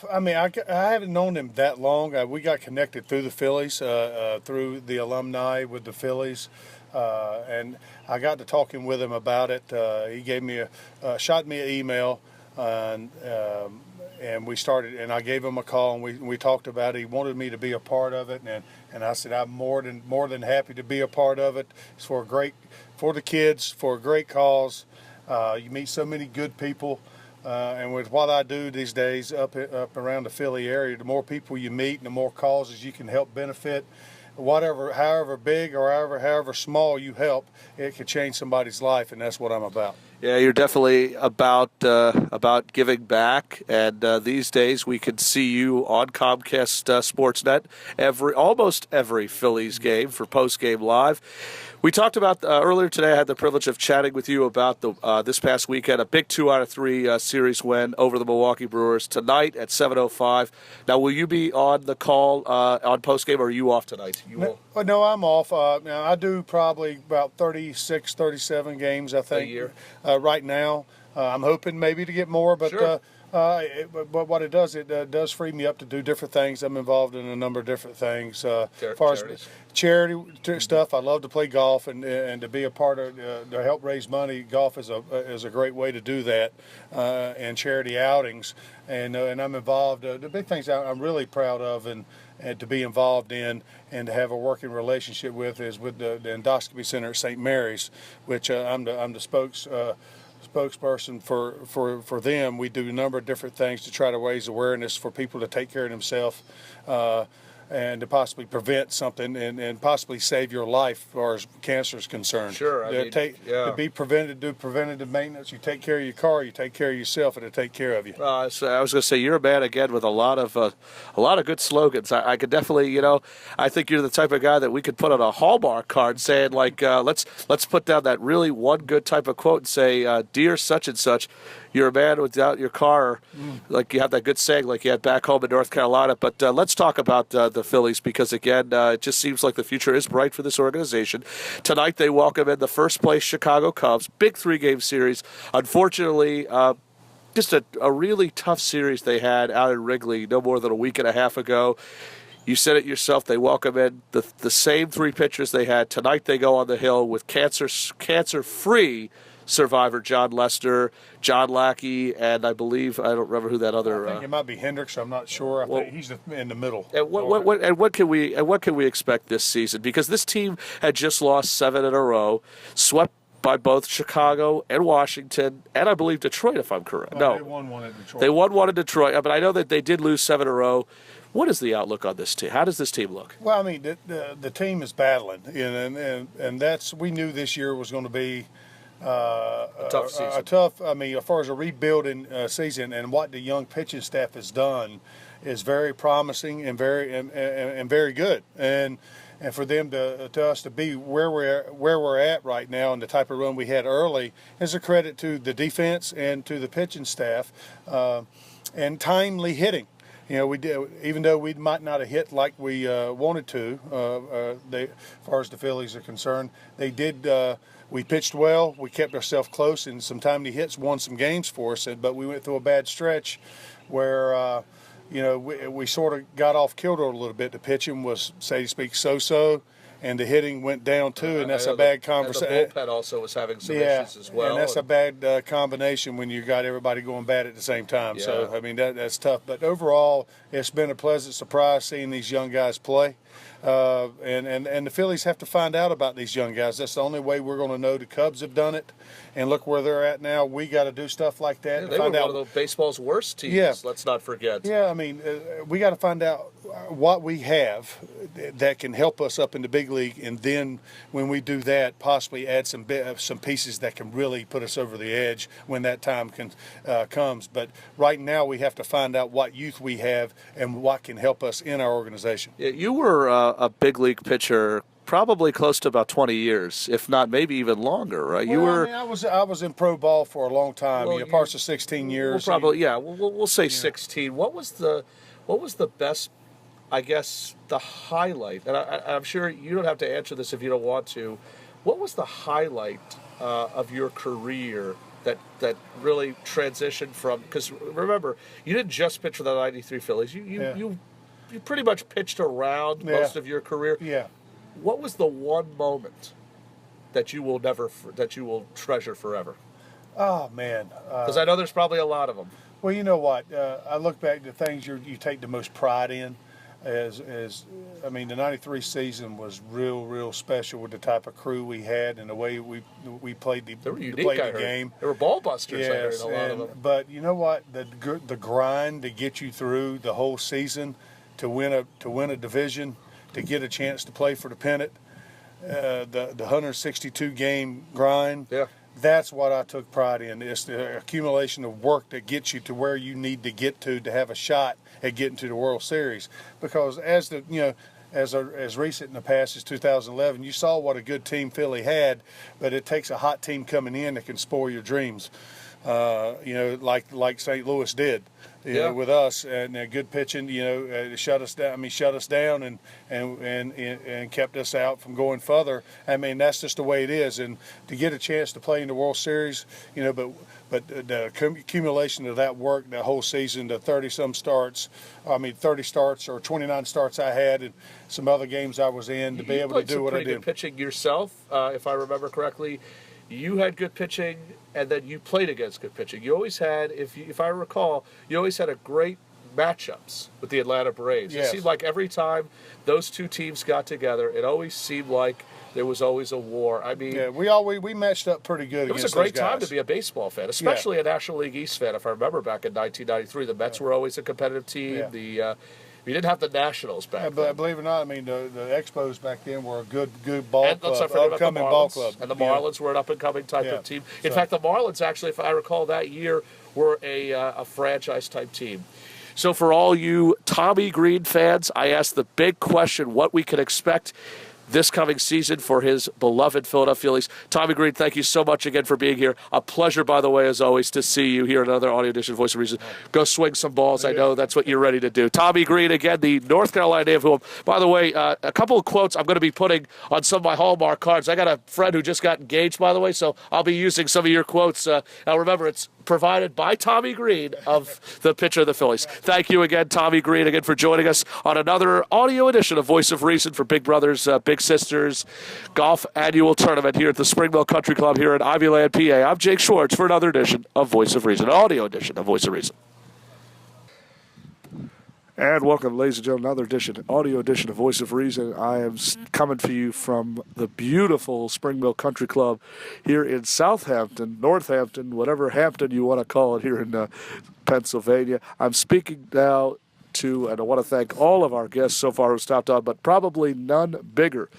haven't known him that long. We got connected through the Phillies, through the alumni with the Phillies, and I got to talking with him about it. He gave me shot me an email, and we started. And I gave him a call, and we talked about it. He wanted me to be a part of it, and I said I'm more than happy to be a part of it. It's for the kids, for a great cause. You meet so many good people. And with what I do these days up around the Philly area, the more people you meet and the more causes you can help benefit, however big or however small you help, it can change somebody's life, and that's what I'm about. Yeah, you're definitely about giving back, and these days we can see you on Comcast Sportsnet almost every Phillies game for post-game live. We talked about earlier today. I had the privilege of chatting with you about this past weekend, a big 2 out of 3 series win over the Milwaukee Brewers tonight at 7:05. Now, will you be on the call on postgame, or are you off tonight? No, I'm off. I do probably about 36, 37 games, I think, a year right now. I'm hoping maybe to get more, but. Sure. But what it does free me up to do different things. I'm involved in a number of different things. As far as charity stuff, I love to play golf and to be a part of to help raise money. Golf is a great way to do that, and charity outings. And I'm involved. The big things I'm really proud of and to be involved in and to have a working relationship with is with the Endoscopy Center at St. Mary's, which I'm the spokesperson for them. We do a number of different things to try to raise awareness for people to take care of themselves and to possibly prevent something and possibly save your life as far as cancer is concerned. Sure. To be prevented, do preventative maintenance. You take care of your car, you take care of yourself, and it'll take care of you. So I was going to say, you're a man again with a lot of good slogans. I could definitely, I think you're the type of guy that we could put on a Hallmark card saying like, let's put down that really one good type of quote and say, dear such and such, you're a man without your car. Like you have that good saying like you had back home in North Carolina. But let's talk about the Phillies because, again, it just seems like the future is bright for this organization. Tonight they welcome in the first-place Chicago Cubs. Big 3-game series. Unfortunately, just a really tough series they had out in Wrigley no more than a week and a half ago. You said it yourself. They welcome in the same 3 pitchers they had. Tonight they go on the hill with cancer-free survivor John Lester, John Lackey, and I believe, I don't remember who that other. I think it might be Hendricks. I'm not sure. I think he's in the middle. And what can we expect this season? Because this team had just lost 7 in a row, swept by both Chicago and Washington, and I believe Detroit, if I'm correct. No, they won one at Detroit. They won one at Detroit, but I know that they did lose 7 in a row. What is the outlook on this team? How does this team look? Well, I mean, the team is battling, and that's we knew this year was going to be a tough season. As far as a rebuilding season, and what the young pitching staff has done is very promising and very good. And for them to us to be where we're at right now and the type of run we had early is a credit to the defense and to the pitching staff and timely hitting. We did, even though we might not have hit like we wanted to. As far as the Phillies are concerned, they did. We pitched well. We kept ourselves close, and some timely hits won some games for us. But we went through a bad stretch where, we sort of got off kilter a little bit. The pitching was, so to speak, so-so, and the hitting went down too, and that's a bad conversation. The bullpen also was having some issues as well. And that's a bad combination when you got everybody going bad at the same time. Yeah. So, I mean, that's tough. But overall, it's been a pleasant surprise seeing these young guys play. And the Phillies have to find out about these young guys. That's the only way we're going to know. The Cubs have done it, and look where they're at now. We got to do stuff like that. Yeah, they were one of the baseball's worst teams. Yeah. Let's not forget. Yeah, I mean, we got to find out what we have that can help us up in the big league, and then when we do that, possibly add some pieces that can really put us over the edge when that time comes. But right now, we have to find out what youth we have and what can help us in our organization. Yeah, you were a big league pitcher probably close to about 20 years, if not maybe even longer, right? Well, I was in pro ball for a long time. Well, parts of 16 years. We'll probably, we'll say 16. What was the best, I guess, the highlight? And I'm sure you don't have to answer this if you don't want to. What was the highlight of your career that really transitioned from? Because remember, you didn't just pitch for the '93 Phillies. You pretty much pitched around most of your career. Yeah. What was the one moment that you will treasure forever? Oh man, because I know there's probably a lot of them. Well, you know what? I look back to things you take the most pride in. I mean, the '93 season was real special with the type of crew we had and the way we played the game. There were ball busters. Yes, I heard, a lot of them. But you know what? The grind to get you through the whole season, to win a division, to get a chance to play for the pennant, the 162 game grind. Yeah. That's what I took pride in. It's the accumulation of work that gets you to where you need to get to have a shot at getting to the World Series. Because as recent in the past as 2011, you saw what a good team Philly had, but it takes a hot team coming in that can spoil your dreams. Like St. Louis did, with us, and good pitching. Shut us down and kept us out from going further. I mean, that's just the way it is. And to get a chance to play in the World Series, but the accumulation of that work, the whole season, the 30 starts or 29 starts I had, and some other games I was in to be able to do what I did. You played some pretty good pitching yourself, if I remember correctly. You had good pitching, and then you played against good pitching. You always had, if I recall, you always had a great matchups with the Atlanta Braves. Yes. It seemed like every time those two teams got together, it always seemed like there was always a war. I mean, we matched up pretty good. It was a great time to be a baseball fan, especially a National League East fan. If I remember back in 1993, the Mets were always a competitive team. Yeah. We didn't have the Nationals back then. Believe it or not, I mean, the Expos back then were a good ball and club, upcoming ball club. And the Marlins were an up-and-coming type of team. In fact, the Marlins, actually, if I recall that year, were a franchise-type team. So for all you Tommy Green fans, I asked the big question, what we can expect this coming season for his beloved Philadelphia Phillies. Tommy Green, thank you so much again for being here. A pleasure, by the way, as always, to see you here in another audio edition of Voice of Reason. Go swing some balls. I know that's what you're ready to do. Tommy Green, again, the North Carolina native, who, by the way, a couple of quotes I'm going to be putting on some of my Hallmark cards. I got a friend who just got engaged, by the way, so I'll be using some of your quotes. Now, remember, it's provided by Tommy Green of the pitcher of the Phillies. Thank you again, Tommy Green, again for joining us on another audio edition of Voice of Reason for Big Brothers, Big Sisters Golf Annual Tournament here at the Springville Country Club here in Ivyland, PA. I'm Jake Schwartz for another edition of Voice of Reason, an audio edition of Voice of Reason. And welcome, ladies and gentlemen, another edition, audio edition of Voice of Reason. I am coming to you from the beautiful Springville Country Club here in Southampton, Northampton, whatever Hampton you want to call it here in Pennsylvania. I'm speaking now to, and I want to thank all of our guests so far who stopped on, but probably none bigger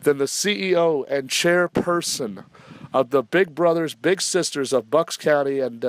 than the CEO and chairperson of the Big Brothers, Big Sisters of Bucks County. And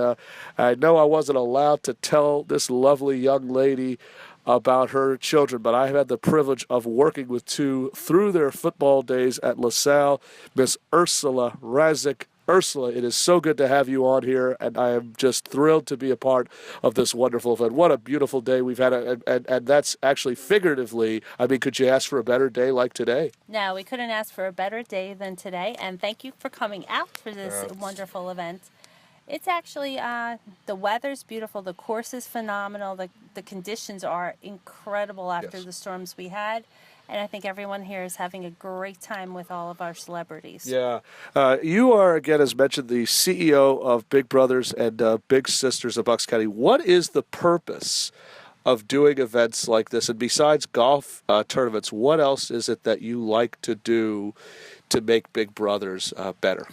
I know I wasn't allowed to tell this lovely young lady about her children, but I have had the privilege of working with two through their football days at LaSalle, Miss Ursula Razik. Ursula, it is so good to have you on here, and I am just thrilled to be a part of this wonderful event. What a beautiful day we've had, and that's actually figuratively. I mean, could you ask for a better day like today? No, we couldn't ask for a better day than today, and thank you for coming out for this wonderful event. It's actually, the weather's beautiful, the course is phenomenal, the conditions are incredible after the storms we had. And I think everyone here is having a great time with all of our celebrities. Yeah. You are, again, as mentioned, the CEO of Big Brothers and Big Sisters of Bucks County. What is the purpose of doing events like this? And besides golf tournaments, what else is it that you like to do to make Big Brothers better,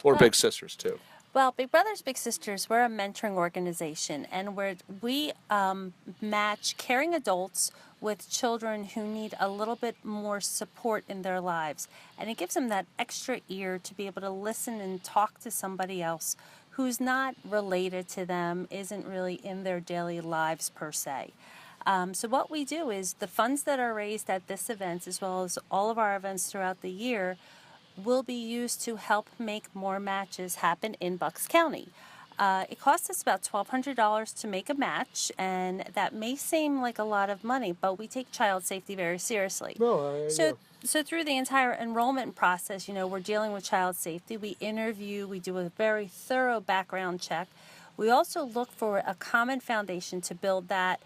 or Big Sisters too? Well, Big Brothers Big Sisters, we're a mentoring organization, and we match caring adults with children who need a little bit more support in their lives. And it gives them that extra ear to be able to listen and talk to somebody else who's not related to them, isn't really in their daily lives per se. So what we do is the funds that are raised at this event, as well as all of our events throughout the year, will be used to help make more matches happen in Bucks County. It costs us about $1,200 to make a match, and that may seem like a lot of money, but we take child safety very seriously. So through the entire enrollment process, we're dealing with child safety. We interview, we do a very thorough background check. We also look for a common foundation to build that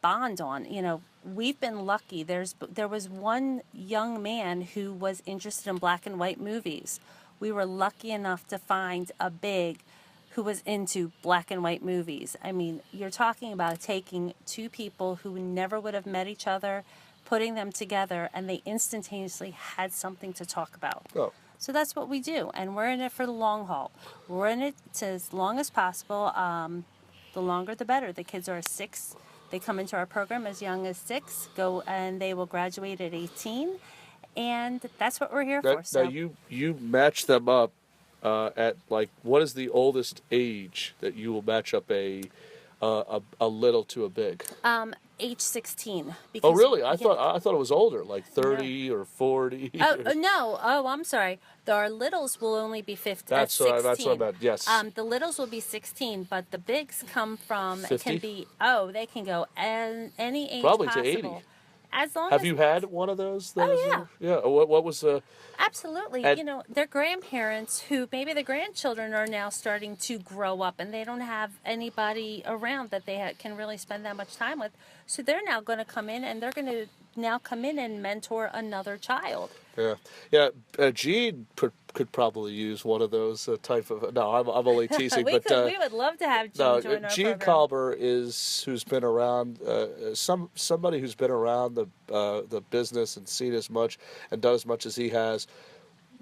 bond on. We've been lucky. There was one young man who was interested in black and white movies. We were lucky enough to find a big who was into black and white movies. I mean, you're talking about taking two people who never would have met each other, putting them together, and they instantaneously had something to talk about. Oh. So that's what we do, and we're in it for the long haul. We're in it to as long as possible. The longer the better. The kids are 6. They come into our program as young as 6, and they will graduate at 18, and that's what we're here for. So now you match them up at, like, what is the oldest age that you will match up a little to a big? Age 16. Oh, really? I thought it was older, like 30 or 40. No. Oh, I'm sorry. Our littles will only be 15. That's what I meant. Yes. The littles will be 16, but the bigs come from 50? They can go any age probably possible. To 80. As long Have as you had one of those? Oh, yeah. Yeah. What was the? Absolutely. Their grandparents who maybe the grandchildren are now starting to grow up and they don't have anybody around that they can really spend that much time with. So they're now going to come in and they're going to now come in and mentor another child. Yeah. Gene could probably use one of those type of. No, I'm only teasing. we would love to have Gene join our Gene program. Kalber who's been around somebody who's been around the business and seen as much and done as much as he has.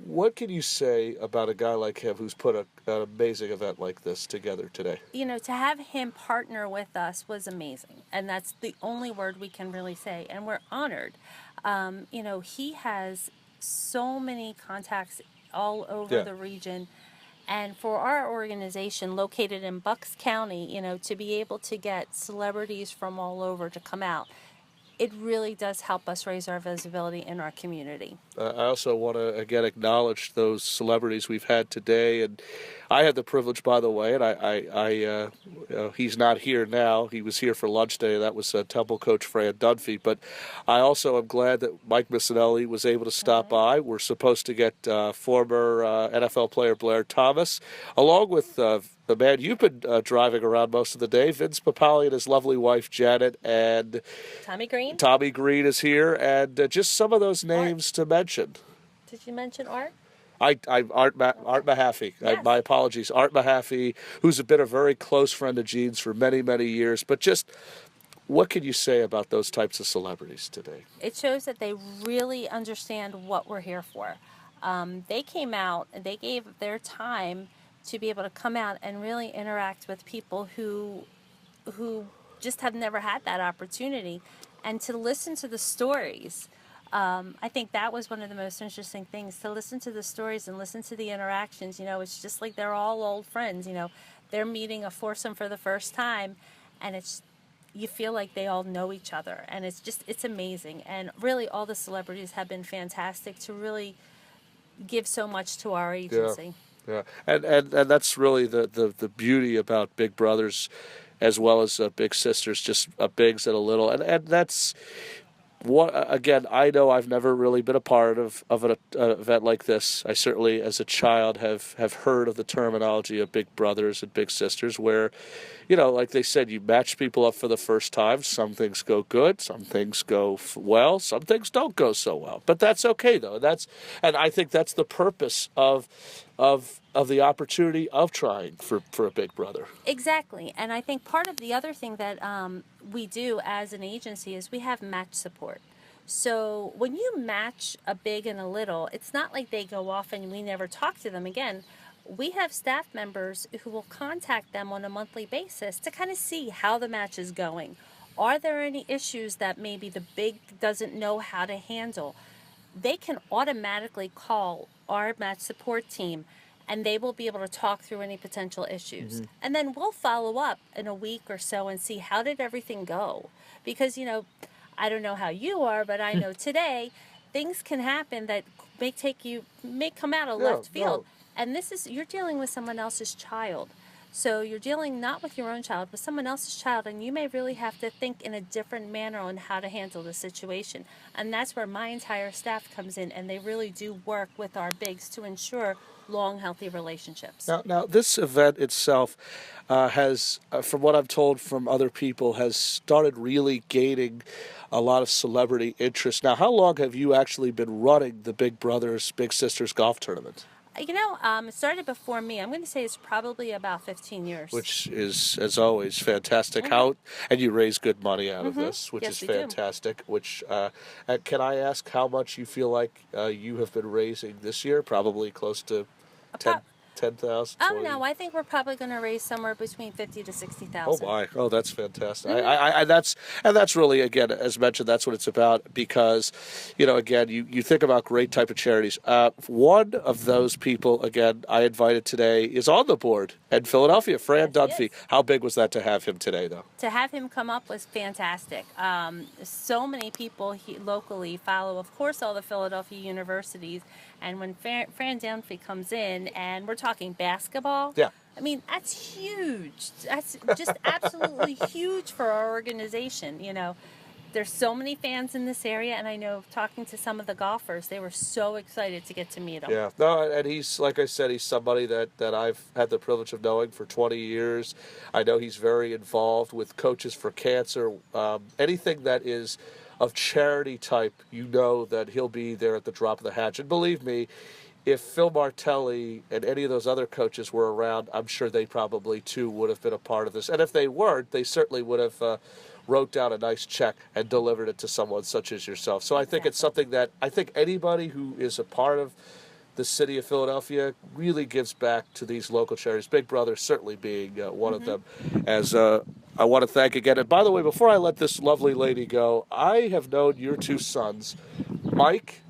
What can you say about a guy like him who's put an amazing event like this together today? To have him partner with us was amazing, and that's the only word we can really say, and we're honored. He has so many contacts all over the region, and for our organization located in Bucks County, to be able to get celebrities from all over to come out, it really does help us raise our visibility in our community. I also want to, again, acknowledge those celebrities we've had today. And I had the privilege, by the way, and he's not here now. He was here for lunch today. That was Temple coach Fran Dunphy. But I also am glad that Mike Missinelli was able to stop by. We're supposed to get former NFL player Blair Thomas, along with the man you've been driving around most of the day, Vince Papali, and his lovely wife Janet, and Tommy Green. Tommy Green is here, and just some of those names to mention. Did you mention Art? Art Mahaffey. Yes. My apologies. Art Mahaffey, who's been a very close friend of Gene's for many, many years. But just what can you say about those types of celebrities today? It shows that they really understand what we're here for. They came out and they gave their time to be able to come out and really interact with people who just have never had that opportunity, and to listen to the stories. I think that was one of the most interesting things, to listen to the stories and listen to the interactions. It's just like they're all old friends. They're meeting a foursome for the first time, and you feel like they all know each other, and it's amazing. And really, all the celebrities have been fantastic to really give so much to our agency. Yeah, and that's really the beauty about Big Brothers, as well as Big Sisters, just a bigs and a little, and that's what, again, I know I've never really been a part of an event like this. I certainly, as a child, have heard of the terminology of Big Brothers and Big Sisters, where, like they said, you match people up for the first time. Some things go good, some things go well, some things don't go so well. But that's okay, though. And I think that's the purpose of of the opportunity of trying for a big brother. Exactly. And I think part of the other thing that we do as an agency is we have match support. So when you match a big and a little, it's not like they go off and we never talk to them again. We have staff members who will contact them on a monthly basis to kind of see how the match is going. Are there any issues that maybe the big doesn't know how to handle? They can automatically call our match support team and they will be able to talk through any potential issues. Mm-hmm. And then we'll follow up in a week or so and see how did everything go. Because, I don't know how you are, but I know today things can happen that may come out of left field. No. And you're dealing with someone else's child. So you're dealing not with your own child, but someone else's child, and you may really have to think in a different manner on how to handle the situation. And that's where my entire staff comes in, and they really do work with our bigs to ensure long, healthy relationships. Now this event itself has, from what I'm told from other people, has started really gaining a lot of celebrity interest. Now, how long have you actually been running the Big Brothers, Big Sisters golf tournament? It started before me. I'm going to say it's probably about 15 years. Which is, as always, fantastic. Mm-hmm. And you raise good money out of this, which is fantastic. Do. Which can I ask how much you feel like you have been raising this year? Probably close to 10,000. Oh no, I think we're probably going to raise somewhere between 50 to 60,000. Oh my! Oh, that's fantastic. Mm-hmm. That's really, again, as mentioned, that's what it's about. Because, again, you think about great type of charities. One of those people, again, I invited today is on the board in Philadelphia, Fran Dunphy. How big was that to have him today, though? To have him come up was fantastic. So many people locally follow, of course, all the Philadelphia universities. And when Fran Dunphy comes in, and we're talking basketball, I mean, that's huge. That's just absolutely huge for our organization. There's so many fans in this area, and I know talking to some of the golfers, they were so excited to get to meet him. Yeah, no, and he's, like I said, he's somebody that I've had the privilege of knowing for 20 years. I know he's very involved with Coaches for Cancer. Anything that is of charity type, that he'll be there at the drop of the hat. And believe me, if Phil Martelli and any of those other coaches were around, I'm sure they probably too would have been a part of this. And if they weren't, they certainly would have wrote down a nice check and delivered it to someone such as yourself. So I think it's something that I think anybody who is a part of the city of Philadelphia really gives back to these local charities, Big Brother certainly being one of them. As I want to thank again. And by the way, before I let this lovely lady go, I have known your two sons, Mike,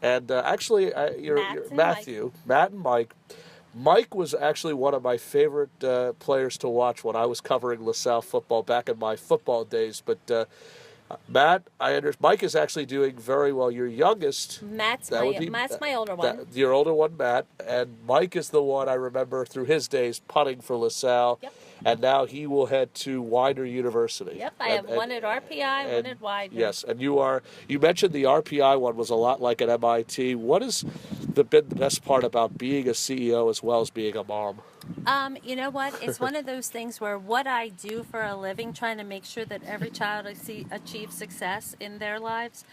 and actually your Matthew, Matt and Mike. Mike was actually one of my favorite players to watch when I was covering LaSalle football back in my football days. But Matt, Mike is actually doing very well. Your youngest, Matt's my older one. Your older one, Matt, and Mike is the one I remember through his days putting for LaSalle. Yep. And now he will head to Widener University. Yep, I have one at RPI, one at Widener. Yes, and you mentioned the RPI one was a lot like at MIT. What has been the best part about being a CEO as well as being a mom? You know what? It's one of those things where what I do for a living, trying to make sure that every child achieves success in their lives,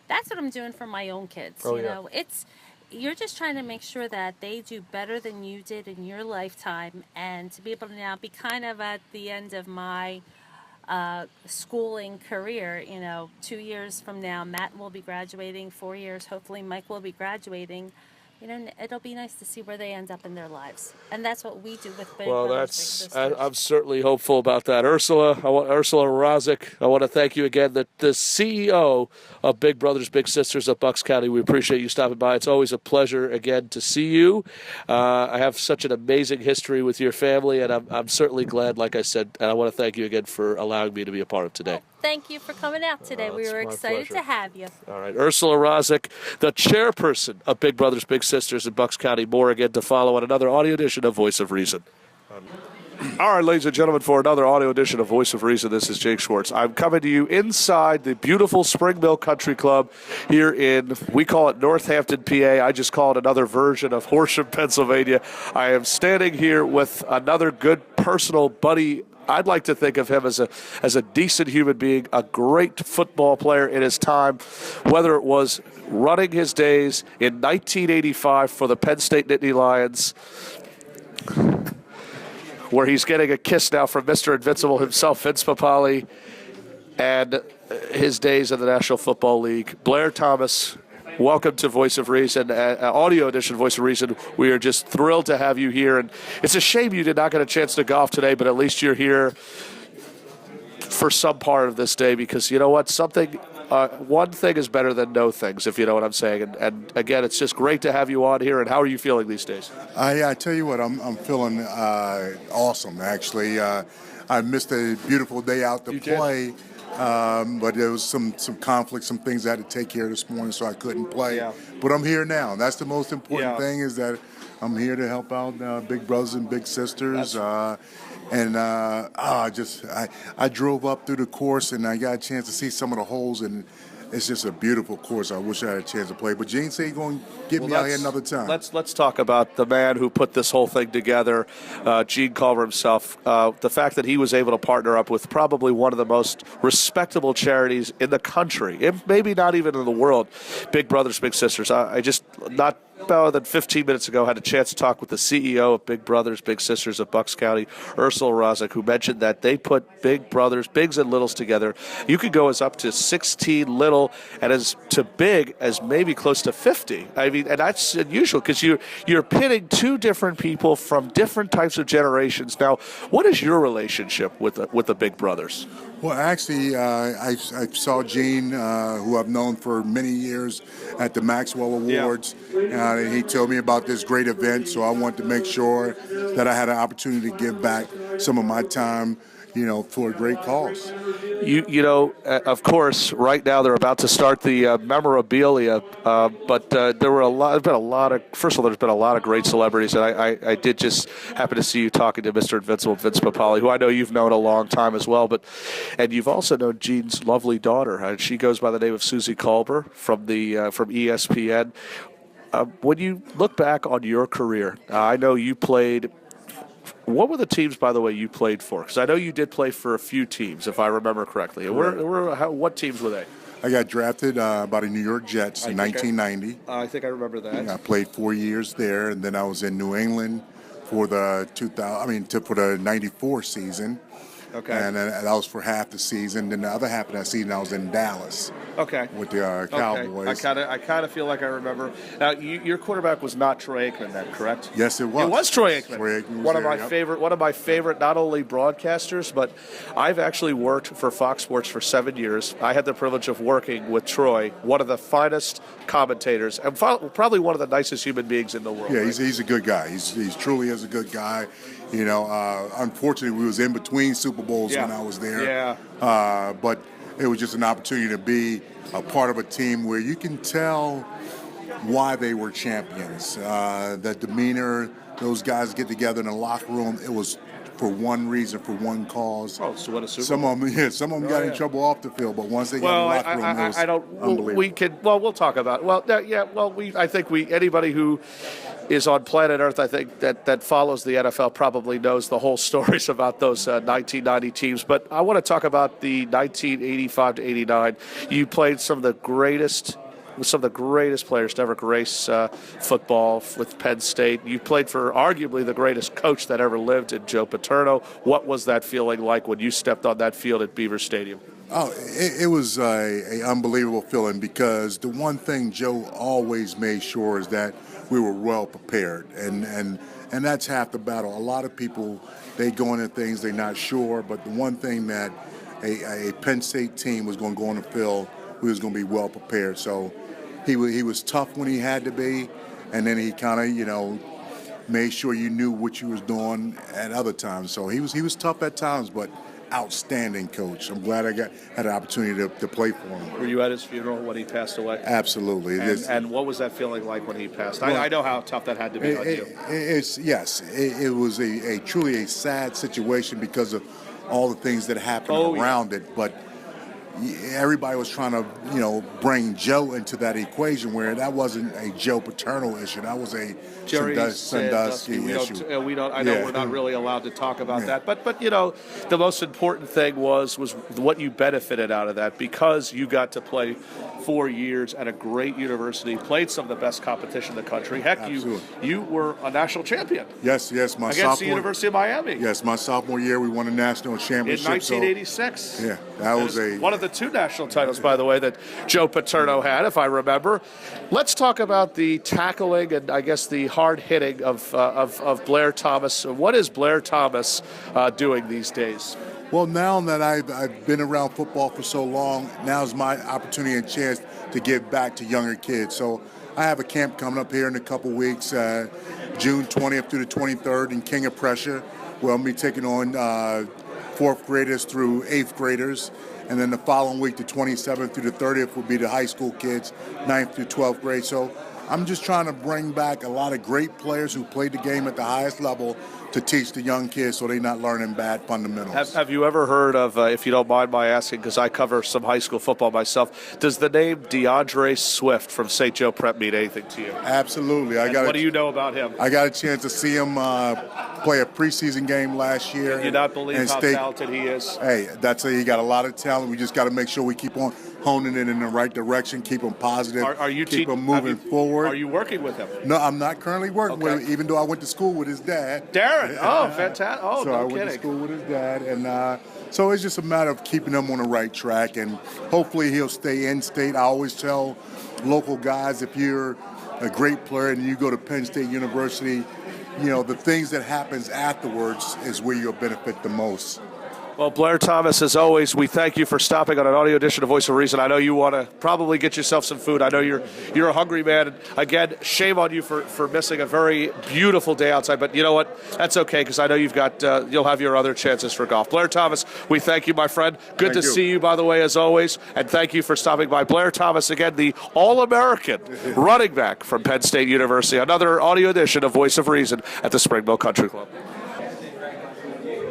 that's what I'm doing for my own kids. You're just trying to make sure that they do better than you did in your lifetime, and to be able to now be kind of at the end of my schooling career. 2 years from now, Matt will be graduating. 4 years, hopefully, Mike will be graduating. It'll be nice to see where they end up in their lives, and that's what we do with Big Brothers, Big Sisters. I'm certainly hopeful about that. Ursula Razic, I want to thank you again, the CEO of Big Brothers Big Sisters of Bucks County. We appreciate you stopping by. It's always a pleasure again to see you. I have such an amazing history with your family, and I'm certainly glad, like I said, and I want to thank you again for allowing me to be a part of today. Thank you for coming out today. We were excited to have you. All right. Ursula Razic, the chairperson of Big Brothers Big Sisters in Bucks County. More again to follow on another audio edition of Voice of Reason. All right, ladies and gentlemen, for another audio edition of Voice of Reason, this is Jake Schwartz. I'm coming to you inside the beautiful Spring Mill Country Club here in, we call it Northampton, PA. I just call it another version of Horsham, Pennsylvania. I am standing here with another good personal buddy I'd like to think of him as a decent human being, a great football player in his time, whether it was running his days in 1985 for the Penn State Nittany Lions, where he's getting a kiss now from Mr. Invincible himself, Vince Papale, and his days in the National Football League. Blair Thomas, welcome to Voice of Reason, audio edition of Voice of Reason. We are just thrilled to have you here, and it's a shame you did not get a chance to golf today, but at least you're here for some part of this day, because you know what? One thing is better than no things, if you know what I'm saying. And again, it's just great to have you on here. And how are you feeling these days? I tell you what, I'm feeling awesome, actually. I missed a beautiful day out to play. But there was some conflict, some things I had to take care of this morning, so I couldn't play. Yeah. But I'm here now. That's the most important thing, is that I'm here to help out big brothers and big sisters. I drove up through the course, and I got a chance to see some of the holes, and it's just a beautiful course. I wish I had a chance to play. But Gene said he's going to get me out here another time. Let's talk about the man who put this whole thing together, Gene Culver himself. The fact that he was able to partner up with probably one of the most respectable charities in the country, maybe not even in the world, Big Brothers Big Sisters. I just, not more than 15 minutes ago, had a chance to talk with the CEO of Big Brothers Big Sisters of Bucks County, Ursula Rozek, who mentioned that they put big brothers, bigs and littles together. You could go as up to 16 little and as to big as maybe close to 50. I mean, and that's unusual, because you're pitting two different people from different types of generations. Now, what is your relationship with the Big Brothers? Well, actually, I saw Gene, who I've known for many years, at the Maxwell Awards. And he told me about this great event, so I wanted to make sure that I had an opportunity to give back some of my time, for a great cause. Of course, right now they're about to start the memorabilia, but there's been a lot of great celebrities, and I did just happen to see you talking to Mr. Invincible, Vince Papale, who I know you've known a long time as well, and you've also known Gene's lovely daughter. She goes by the name of Susie Kolber from ESPN. When you look back on your career, I know you played. What were the teams, by the way, you played for? Because I know you did play for a few teams, if I remember correctly. What teams were they? I got drafted by the New York Jets in 1990. I think I remember that. I played 4 years there, and then I was in New England for the 94 season. Okay. And that was for half the season. Then the other half of that season, I was in Dallas. Okay. With the Cowboys. I kind of feel like I remember. Now, your quarterback was not Troy Aikman, then, correct? Yes, it was. It was Troy Aikman. Troy Aikman was one of my favorite, not only broadcasters, but I've actually worked for Fox Sports for 7 years. I had the privilege of working with Troy, one of the finest commentators, and probably one of the nicest human beings in the world. Yeah, right? he's a good guy. He's truly is a good guy. Unfortunately, we was in between Super Bowls when I was there. Yeah. But it was just an opportunity to be a part of a team where you can tell why they were champions. The demeanor, those guys get together in the locker room, it was for one reason, for one cause. Oh, so what a Super Bowl. Some of them got in trouble off the field, but once they got in the locker room, it was unbelievable. We'll talk about it. I think anybody who is on planet Earth, I think that follows the NFL probably knows the whole stories about those 1990 teams. But I want to talk about the 1985 to 89. You played some of the greatest players to ever grace football with Penn State. You played for arguably the greatest coach that ever lived in Joe Paterno. What was that feeling like when you stepped on that field at Beaver Stadium? Oh, it was a unbelievable feeling, because the one thing Joe always made sure is that we were well prepared, and that's half the battle. A lot of people, they go into things they're not sure, but the one thing that a Penn State team was going to go on the field, we was going to be well prepared. So he was tough when he had to be, and then he kind of made sure you knew what you was doing at other times. So he was tough at times, but outstanding coach. I'm glad I had an opportunity to play for him. Were you at his funeral when he passed away? Absolutely. And what was that feeling like when he passed? I know how tough that had to be on you. It was a truly a sad situation because of all the things that happened around it. But everybody was trying to, bring Joe into that equation where that wasn't a Joe Paterno issue. That was a Sandusky issue. I know we're not really allowed to talk about that, but the most important thing was what you benefited out of that, because you got to play 4 years at a great university, played some of the best competition in the country. Heck, you were a national champion. Yes, against the University of Miami. Yes, my sophomore year we won a national championship In 1986. So, that was one of the 2 national titles, by the way, that Joe Paterno had, if I remember. Let's talk about the tackling and I guess the hard hitting of Blair Thomas. What is Blair Thomas doing these days? Well, now that I've been around football for so long, now's my opportunity and chance to give back to younger kids. So I have a camp coming up here in a couple weeks, June 20th through the 23rd in King of Prussia, where I'll be taking on 4th graders through 8th graders. And then the following week, the 27th through the 30th, will be the high school kids, 9th through 12th grade. So I'm just trying to bring back a lot of great players who played the game at the highest level to teach the young kids so they're not learning bad fundamentals. Have you ever heard of, if you don't mind my asking, because I cover some high school football myself, does the name DeAndre Swift from St. Joe Prep mean anything to you? Absolutely. What do you know about him? I got a chance to see him play a preseason game last year. Do you not believe how talented he is? Hey, he got a lot of talent. We just got to make sure we keep on honing it in the right direction, keep him positive, keep him moving forward. Are you working with him? No, I'm not currently working with him, even though I went to school with his dad. Darren, oh, fantastic. Oh, so no I kidding. went to school with his dad, and so it's just a matter of keeping him on the right track, and hopefully he'll stay in state. I always tell local guys, if you're a great player and you go to Penn State University, the things that happens afterwards is where you'll benefit the most. Well, Blair Thomas, as always, we thank you for stopping on an audio edition of Voice of Reason. I know you want to probably get yourself some food. I know you're a hungry man. And again, shame on you for missing a very beautiful day outside. But you know what? That's okay, because I know you'll have your other chances for golf. Blair Thomas, we thank you, my friend. Good to see you, by the way, as always. And thank you for stopping by. Blair Thomas, again, the All-American running back from Penn State University. Another audio edition of Voice of Reason at the Spring Mill Country Club.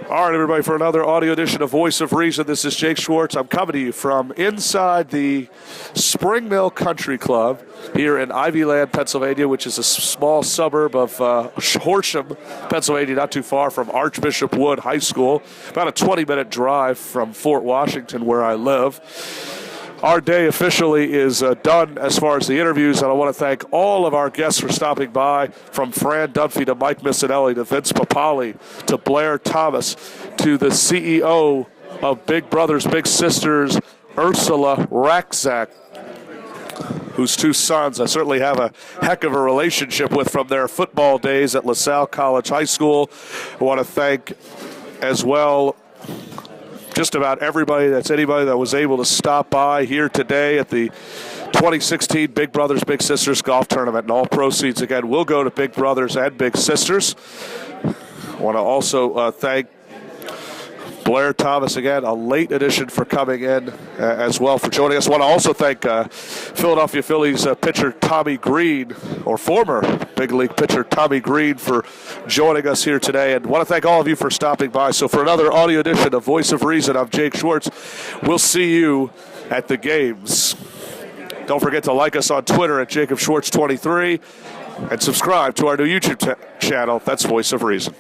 All right, everybody, for another audio edition of Voice of Reason, this is Jake Schwartz. I'm coming to you from inside the Spring Mill Country Club here in Ivyland, Pennsylvania, which is a small suburb of Horsham, Pennsylvania, not too far from Archbishop Wood High School, about a 20-minute drive from Fort Washington, where I live. Our day officially is done as far as the interviews, and I want to thank all of our guests for stopping by, from Fran Dunphy to Mike Missinelli to Vince Papali to Blair Thomas to the CEO of Big Brothers Big Sisters, Ursula Raczak, whose 2 sons I certainly have a heck of a relationship with from their football days at LaSalle College High School. I want to thank as well just about anybody that was able to stop by here today at the 2016 Big Brothers Big Sisters Golf Tournament. And all proceeds, again, will go to Big Brothers and Big Sisters. I want to also thank Blair Thomas, again, a late addition, for coming in as well, for joining us. I want to also thank Philadelphia Phillies pitcher Tommy Green, or former big league pitcher Tommy Green, for joining us here today. And I want to thank all of you for stopping by. So for another audio edition of Voice of Reason, I'm Jake Schwartz. We'll see you at the games. Don't forget to like us on Twitter at JacobSchwartz23 and subscribe to our new YouTube channel. That's Voice of Reason.